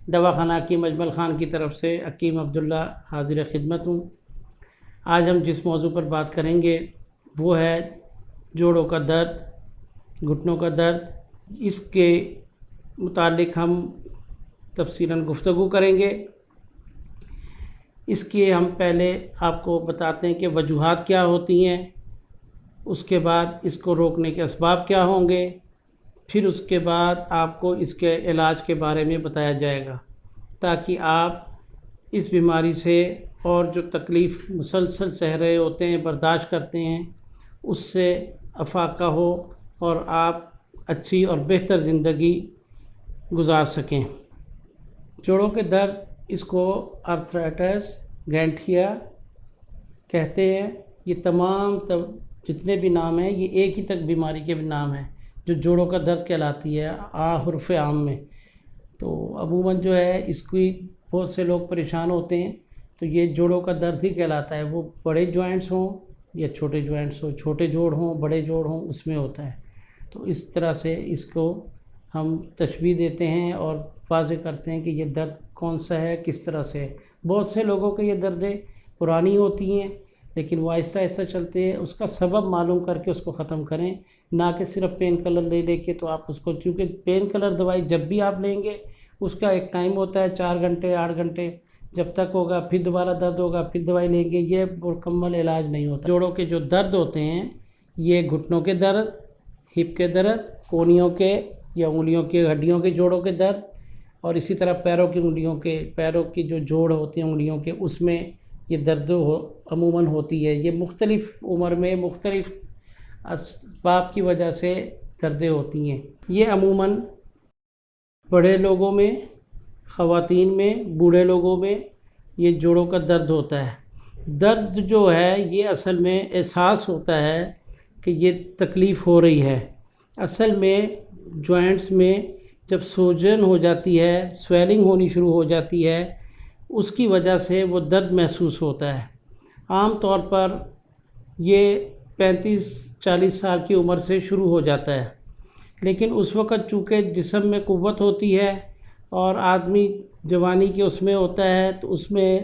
دواخانہ حکیم اجمل خان کی طرف سے حکیم عبداللہ حاضر خدمت ہوں۔ آج ہم جس موضوع پر بات کریں گے وہ ہے جوڑوں کا درد، گھٹنوں کا درد۔ اس کے متعلق ہم تفصیلاً گفتگو کریں گے۔ اس کے ہم پہلے آپ کو بتاتے ہیں کہ وجوہات کیا ہوتی ہیں، اس کے بعد اس کو روکنے کے اسباب کیا ہوں گے، پھر اس کے بعد آپ کو اس کے علاج کے بارے میں بتایا جائے گا، تاکہ آپ اس بیماری سے اور جو تکلیف مسلسل سہ رہے ہوتے ہیں، برداشت کرتے ہیں، اس سے افاقہ ہو اور آپ اچھی اور بہتر زندگی گزار سکیں۔ جوڑوں کے درد، اس کو آرتھرائٹس گینٹھیا کہتے ہیں۔ یہ تمام جتنے بھی نام ہیں یہ ایک ہی تک بیماری کے بھی نام ہیں جو جوڑوں کا درد کہلاتی ہے حرف عام میں۔ تو عموماً جو ہے اس کی بہت سے لوگ پریشان ہوتے ہیں، تو یہ جوڑوں کا درد ہی کہلاتا ہے، وہ بڑے جوائنٹس ہوں یا چھوٹے جوائنٹس ہوں، چھوٹے جوڑ ہوں بڑے جوڑ ہوں، اس میں ہوتا ہے۔ تو اس طرح سے اس کو ہم تشبیہ دیتے ہیں اور واضح کرتے ہیں کہ یہ درد کون سا ہے، کس طرح سے ہے۔ بہت سے لوگوں کے یہ دردیں پرانی ہوتی ہیں، لیکن وہ آہستہ آہستہ چلتے ہیں۔ اس کا سبب معلوم کر کے اس کو ختم کریں، نہ کہ صرف پین کلر لے کے تو آپ اس کو، کیونکہ پین کلر دوائی جب بھی آپ لیں گے اس کا ایک ٹائم ہوتا ہے 4 گھنٹے 8 گھنٹے، جب تک ہوگا پھر دوبارہ درد ہوگا پھر دوائی لیں گے، یہ مکمل علاج نہیں ہوتا۔ جوڑوں کے جو درد ہوتے ہیں یہ گھٹنوں کے درد، ہپ کے درد، کونیوں کے یا انگلیوں کے ہڈیوں کے جوڑوں کے درد، اور اسی طرح پیروں کی انگلیوں کے، پیروں کی جو جوڑ ہوتے ہیں انگلیوں کے، اس میں یہ درد عموماً ہوتی ہے۔ یہ مختلف عمر میں مختلف اسباب کی وجہ سے دردیں ہوتی ہیں۔ یہ عموماً بڑے لوگوں میں، خواتین میں، بوڑھے لوگوں میں یہ جوڑوں کا درد ہوتا ہے۔ درد جو ہے یہ اصل میں احساس ہوتا ہے کہ یہ تکلیف ہو رہی ہے۔ اصل میں جوائنٹس میں جب سوجن ہو جاتی ہے، سویلنگ ہونی شروع ہو جاتی ہے، اس کی وجہ سے وہ درد محسوس ہوتا ہے۔ عام طور پر یہ 35-40 سال کی عمر سے شروع ہو جاتا ہے، لیکن اس وقت چونکہ جسم میں قوت ہوتی ہے اور آدمی جوانی کے اس میں ہوتا ہے، تو اس میں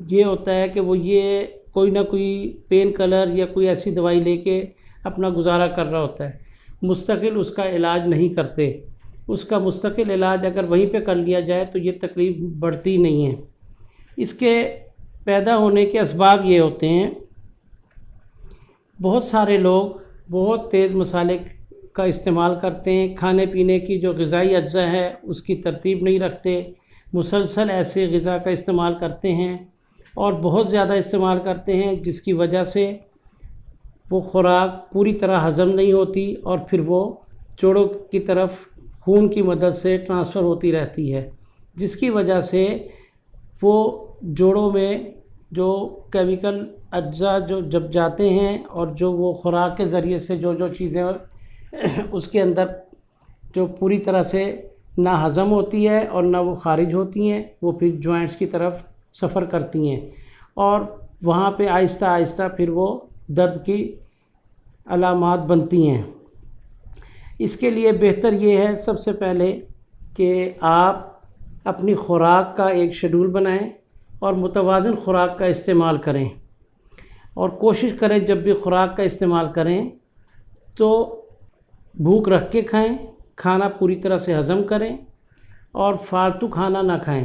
یہ ہوتا ہے کہ وہ یہ کوئی نہ کوئی پین کلر یا کوئی ایسی دوائی لے کے اپنا گزارا کر رہا ہوتا ہے، مستقل اس کا علاج نہیں کرتے۔ اس کا مستقل علاج اگر وہیں پہ کر لیا جائے تو یہ تکلیف بڑھتی نہیں ہے۔ اس کے پیدا ہونے کے اسباب یہ ہوتے ہیں، بہت سارے لوگ بہت تیز مسالے کا استعمال کرتے ہیں، کھانے پینے کی جو غذائی اجزاء ہے اس کی ترتیب نہیں رکھتے، مسلسل ایسے غذا کا استعمال کرتے ہیں اور بہت زیادہ استعمال کرتے ہیں، جس کی وجہ سے وہ خوراک پوری طرح ہضم نہیں ہوتی اور پھر وہ جوڑوں کی طرف خون کی مدد سے ٹرانسفر ہوتی رہتی ہے، جس کی وجہ سے وہ جوڑوں میں جو کیمیکل اجزاء جو جب جاتے ہیں اور جو وہ خوراک کے ذریعے سے جو چیزیں اس کے اندر جو پوری طرح سے نہ ہضم ہوتی ہے اور نہ وہ خارج ہوتی ہیں، وہ پھر جوائنٹس کی طرف سفر کرتی ہیں اور وہاں پہ آہستہ آہستہ پھر وہ درد کی علامات بنتی ہیں۔ اس کے لیے بہتر یہ ہے سب سے پہلے کہ آپ اپنی خوراک کا ایک شیڈول بنائیں اور متوازن خوراک کا استعمال کریں، اور کوشش کریں جب بھی خوراک کا استعمال کریں تو بھوک رکھ کے کھائیں، کھانا پوری طرح سے ہضم کریں اور فالتو کھانا نہ کھائیں۔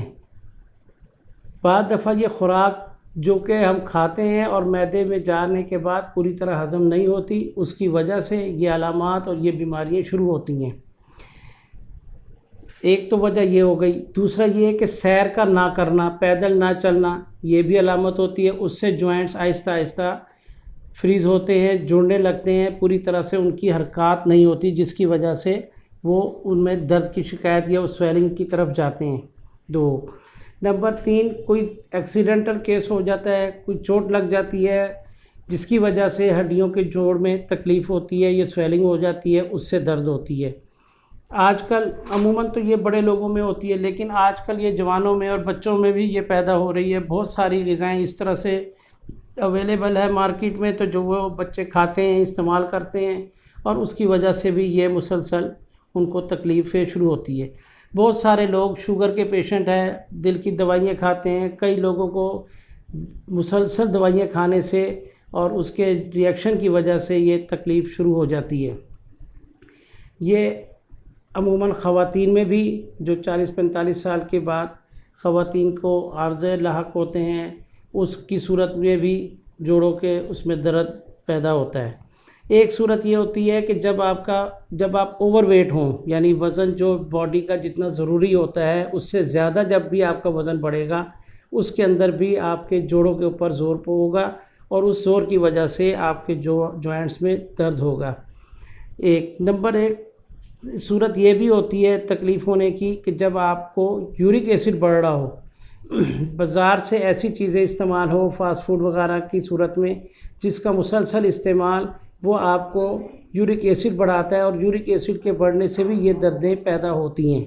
بعض دفعہ یہ خوراک جو کہ ہم کھاتے ہیں اور معدے میں جانے کے بعد پوری طرح ہضم نہیں ہوتی، اس کی وجہ سے یہ علامات اور یہ بیماریاں شروع ہوتی ہیں۔ ایک تو وجہ یہ ہو گئی، دوسرا یہ ہے کہ سیر کا نہ کرنا، پیدل نہ چلنا، یہ بھی علامت ہوتی ہے۔ اس سے جوائنٹس آہستہ آہستہ فریز ہوتے ہیں، جڑنے لگتے ہیں، پوری طرح سے ان کی حرکات نہیں ہوتی، جس کی وجہ سے وہ ان میں درد کی شکایت یا اس سویلنگ کی طرف جاتے ہیں۔ نمبر 3، کوئی ایکسیڈنٹل کیس ہو جاتا ہے، کوئی چوٹ لگ جاتی ہے جس کی وجہ سے ہڈیوں کے جوڑ میں تکلیف ہوتی ہے، یہ سویلنگ ہو جاتی ہے، اس سے درد ہوتی ہے۔ آج کل عموماً تو یہ بڑے لوگوں میں ہوتی ہے، لیکن آج کل یہ جوانوں میں اور بچوں میں بھی یہ پیدا ہو رہی ہے۔ بہت ساری غذائیں اس طرح سے اویلیبل ہے مارکیٹ میں، تو جو وہ بچے کھاتے ہیں، استعمال کرتے ہیں، اور اس کی وجہ سے بھی یہ مسلسل ان کو تکلیفیں شروع ہوتی ہے۔ بہت سارے لوگ شوگر کے پیشنٹ ہیں، دل کی دوائیاں کھاتے ہیں، کئی لوگوں کو مسلسل دوائیاں کھانے سے اور اس کے ریئیکشن کی وجہ سے یہ تکلیف شروع ہو جاتی ہے۔ یہ عموماً خواتین میں بھی جو 40-45 سال کے بعد خواتین کو عارضے لاحق ہوتے ہیں، اس کی صورت میں بھی جوڑوں کے اس میں درد پیدا ہوتا ہے۔ ایک صورت یہ ہوتی ہے کہ جب آپ اوور ویٹ ہوں، یعنی وزن جو باڈی کا جتنا ضروری ہوتا ہے اس سے زیادہ جب بھی آپ کا وزن بڑھے گا، اس کے اندر بھی آپ کے جوڑوں کے اوپر زور ہوگا اور اس زور کی وجہ سے آپ کے جوائنٹس میں درد ہوگا۔ نمبر ایک صورت یہ بھی ہوتی ہے تکلیف ہونے کی کہ جب آپ کو یورک ایسڈ بڑھ رہا ہو، بازار سے ایسی چیزیں استعمال ہو فاسٹ فوڈ وغیرہ کی صورت میں، جس کا مسلسل استعمال وہ آپ کو یورک ایسڈ بڑھاتا ہے، اور یورک ایسڈ کے بڑھنے سے بھی یہ دردیں پیدا ہوتی ہیں۔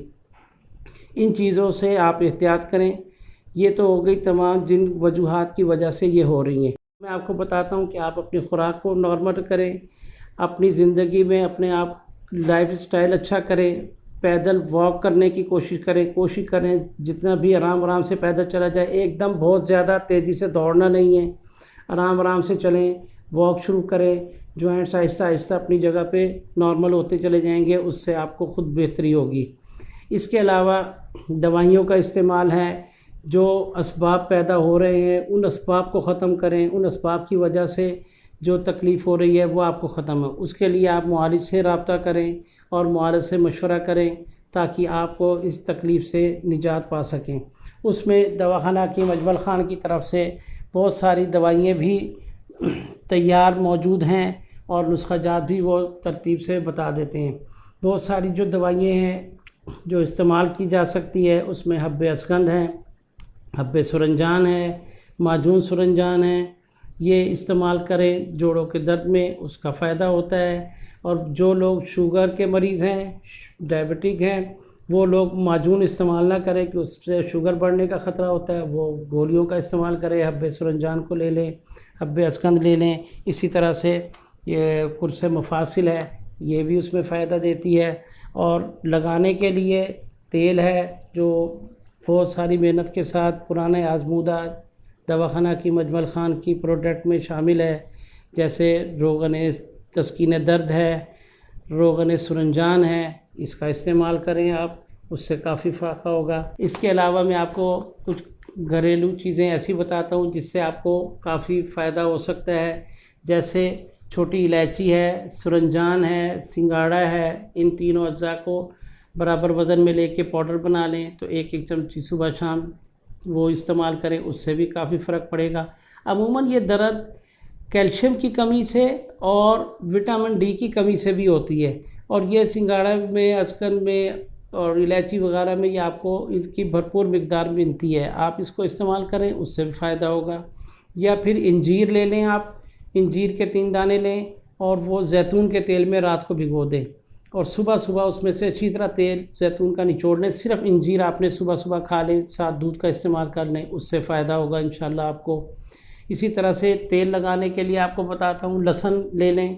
ان چیزوں سے آپ احتیاط کریں۔ یہ تو ہو گئی تمام جن وجوہات کی وجہ سے یہ ہو رہی ہیں۔ میں آپ کو بتاتا ہوں کہ آپ اپنی خوراک کو نارمل کریں، اپنی زندگی میں اپنے آپ لائف سٹائل اچھا کریں، پیدل واک کرنے کی کوشش کریں جتنا بھی آرام سے پیدل چلا جائے، ایک دم بہت زیادہ تیزی سے دوڑنا نہیں ہے، آرام سے چلیں، واک شروع کریں، جوائنٹس آہستہ آہستہ اپنی جگہ پہ نارمل ہوتے چلے جائیں گے، اس سے آپ کو خود بہتری ہوگی۔ اس کے علاوہ دوائیوں کا استعمال ہے، جو اسباب پیدا ہو رہے ہیں ان اسباب کو ختم کریں، ان اسباب کی وجہ سے جو تکلیف ہو رہی ہے وہ آپ کو ختم ہو۔ اس کے لیے آپ معالج سے رابطہ کریں اور معالج سے مشورہ کریں تاکہ آپ کو اس تکلیف سے نجات پا سکیں۔ اس میں دواخانہ حکیم اجمل خان کی طرف سے بہت ساری دوائیاں بھی تیار موجود ہیں اور نسخہ جات بھی وہ ترتیب سے بتا دیتے ہیں۔ بہت ساری جو دوائیاں ہیں جو استعمال کی جا سکتی ہے، اس میں حب اسکند ہے، حب سرنجان ہے، معجون سرنجان ہے، یہ استعمال کریں جوڑوں کے درد میں، اس کا فائدہ ہوتا ہے۔ اور جو لوگ شوگر کے مریض ہیں، ڈائبٹک ہیں، وہ لوگ معجون استعمال نہ کریں کہ اس سے شوگر بڑھنے کا خطرہ ہوتا ہے، وہ گولیوں کا استعمال کریں، حب سرنجان کو لے لیں، حب اسکند لے لیں۔ اسی طرح سے یہ قرص مفاصل ہے، یہ بھی اس میں فائدہ دیتی ہے۔ اور لگانے کے لیے تیل ہے جو بہت ساری محنت کے ساتھ پرانے آزمودہ دواخانہ حکیم اجمل خان کی پروڈکٹ میں شامل ہے، جیسے روغن تسکین درد ہے، روغن سرنجان ہے، اس کا استعمال کریں آپ، اس سے کافی فائدہ ہوگا۔ اس کے علاوہ میں آپ کو کچھ گھریلو چیزیں ایسی بتاتا ہوں جس سے آپ کو کافی فائدہ ہو سکتا ہے، جیسے چھوٹی الائچی ہے، سرنجان ہے، سنگاڑا ہے، ان تینوں اجزاء کو برابر وزن میں لے کے پاؤڈر بنا لیں تو ایک چمچی صبح شام وہ استعمال کریں، اس سے بھی کافی فرق پڑے گا۔ عموماً یہ درد کیلشیم کی کمی سے اور وٹامن ڈی کی کمی سے بھی ہوتی ہے، اور یہ سنگاڑا میں، اسکن میں اور الائچی وغیرہ میں یہ آپ کو اس کی بھرپور مقدار ملتی ہے، آپ اس کو استعمال کریں، اس سے بھی فائدہ ہوگا۔ یا پھر انجیر لے لیں، آپ انجیر کے 3 دانے لیں اور وہ زیتون کے تیل میں رات کو بھگو دیں، اور صبح اس میں سے اچھی طرح تیل زیتون کا نچوڑ لیں، صرف انجیر آپ نے صبح کھا لیں، ساتھ دودھ کا استعمال کر لیں، اس سے فائدہ ہوگا انشاءاللہ آپ کو۔ اسی طرح سے تیل لگانے کے لیے آپ کو بتاتا ہوں، لہسن لے لیں،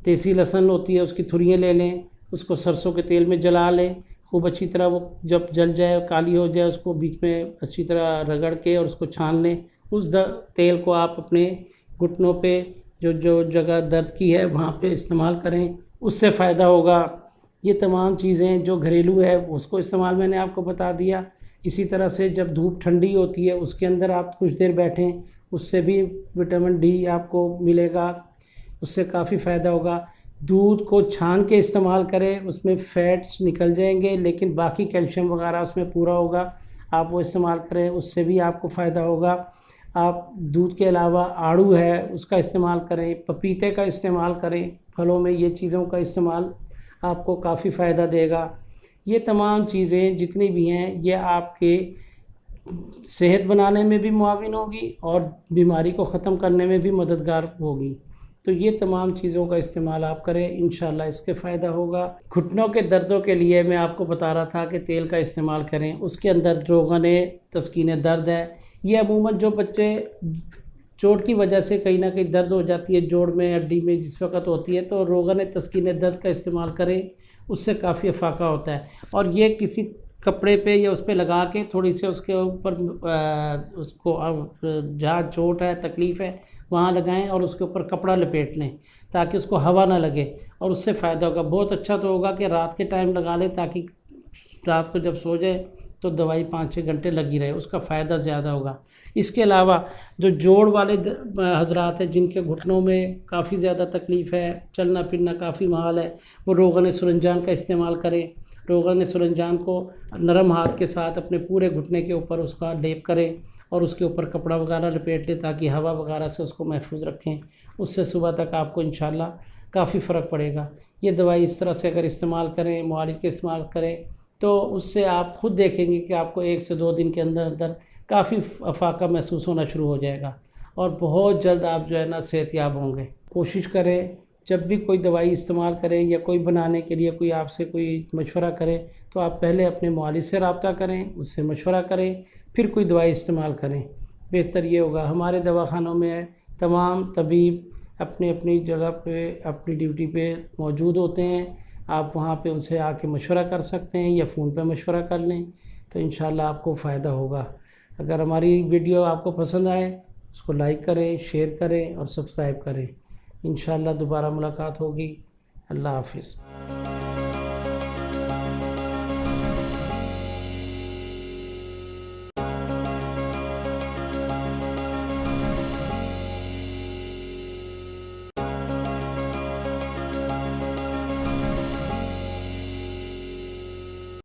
دیسی لہسن ہوتی ہے، اس کی تھریاں لے لیں، اس کو سرسوں کے تیل میں جلا لیں، خوب اچھی طرح وہ جب جل جائے کالی ہو جائے، اس کو بیچ میں اچھی طرح رگڑ کے اور اس کو چھان لیں۔ اس تیل کو آپ اپنے گھٹنوں پہ جو جگہ درد کی ہے وہاں پہ استعمال کریں، اس سے فائدہ ہوگا۔ یہ تمام چیزیں جو گھریلو ہے اس کو استعمال میں نے آپ کو بتا دیا۔ اسی طرح سے جب دھوپ ٹھنڈی ہوتی ہے اس کے اندر آپ کچھ دیر بیٹھیں، اس سے بھی وٹامن ڈی آپ کو ملے گا، اس سے کافی فائدہ ہوگا۔ دودھ کو چھان کے استعمال کریں، اس میں فیٹس نکل جائیں گے لیکن باقی کیلشیم وغیرہ اس میں پورا ہوگا، آپ وہ استعمال کریں، اس سے بھی آپ کو فائدہ ہوگا۔ آپ دودھ کے علاوہ آڑو ہے اس کا استعمال کریں، پپیتے کا استعمال کریں، پھلوں میں یہ چیزوں کا استعمال آپ کو کافی فائدہ دے گا۔ یہ تمام چیزیں جتنی بھی ہیں یہ آپ کے صحت بنانے میں بھی معاون ہوگی اور بیماری کو ختم کرنے میں بھی مددگار ہوگی۔ تو یہ تمام چیزوں کا استعمال آپ کریں، انشاءاللہ اس کے فائدہ ہوگا۔ گھٹنوں کے دردوں کے لیے میں آپ کو بتا رہا تھا کہ تیل کا استعمال کریں، اس کے اندر روغن تسکین درد ہے۔ یہ عموماً جو بچے چوٹ کی وجہ سے کہیں نہ کہیں درد ہو جاتی ہے جوڑ میں، ہڈی میں جس وقت ہوتی ہے، تو روغن تسکین درد کا استعمال کریں، اس سے کافی افاقہ ہوتا ہے۔ اور یہ کسی کپڑے پہ یا اس پہ لگا کے تھوڑی سی اس کے اوپر اس کو جہاں چوٹ ہے تکلیف ہے وہاں لگائیں اور اس کے اوپر کپڑا لپیٹ لیں تاکہ اس کو ہوا نہ لگے، اور اس سے فائدہ ہوگا۔ بہت اچھا تو ہوگا کہ رات کے ٹائم لگا لیں تاکہ رات کو جب سو جائے تو دوائی 5-6 گھنٹے لگی رہے، اس کا فائدہ زیادہ ہوگا۔ اس کے علاوہ جو جوڑ والے حضرات ہیں جن کے گھٹنوں میں کافی زیادہ تکلیف ہے، چلنا پھرنا کافی محال ہے، وہ روغن سرنجان کا استعمال کریں۔ روغن سرنجان کو نرم ہاتھ کے ساتھ اپنے پورے گھٹنے کے اوپر اس کا لیپ کریں اور اس کے اوپر کپڑا وغیرہ لپیٹ لیں تاکہ ہوا وغیرہ سے اس کو محفوظ رکھیں۔ اس سے صبح تک آپ کو انشاءاللہ کافی فرق پڑے گا۔ یہ دوائی اس طرح سے اگر استعمال کریں، معالج کے استعمال کریں، تو اس سے آپ خود دیکھیں گے کہ آپ کو 1 سے 2 دن کے اندر اندر کافی افاقہ محسوس ہونا شروع ہو جائے گا اور بہت جلد آپ جو ہے نا صحت یاب ہوں گے۔ کوشش کریں جب بھی کوئی دوائی استعمال کریں یا کوئی بنانے کے لیے کوئی آپ سے کوئی مشورہ کرے تو آپ پہلے اپنے معالج سے رابطہ کریں، اس سے مشورہ کریں، پھر کوئی دوائی استعمال کریں، بہتر یہ ہوگا۔ ہمارے دواخانوں میں تمام طبیب اپنی اپنی جگہ پہ اپنی ڈیوٹی پہ موجود ہوتے ہیں، آپ وہاں پہ ان سے آ کے مشورہ کر سکتے ہیں یا فون پہ مشورہ کر لیں تو انشاءاللہ آپ کو فائدہ ہوگا۔ اگر ہماری ویڈیو آپ کو پسند آئے اس کو لائک کریں، شیئر کریں اور سبسکرائب کریں۔ انشاءاللہ دوبارہ ملاقات ہوگی۔ اللہ حافظ۔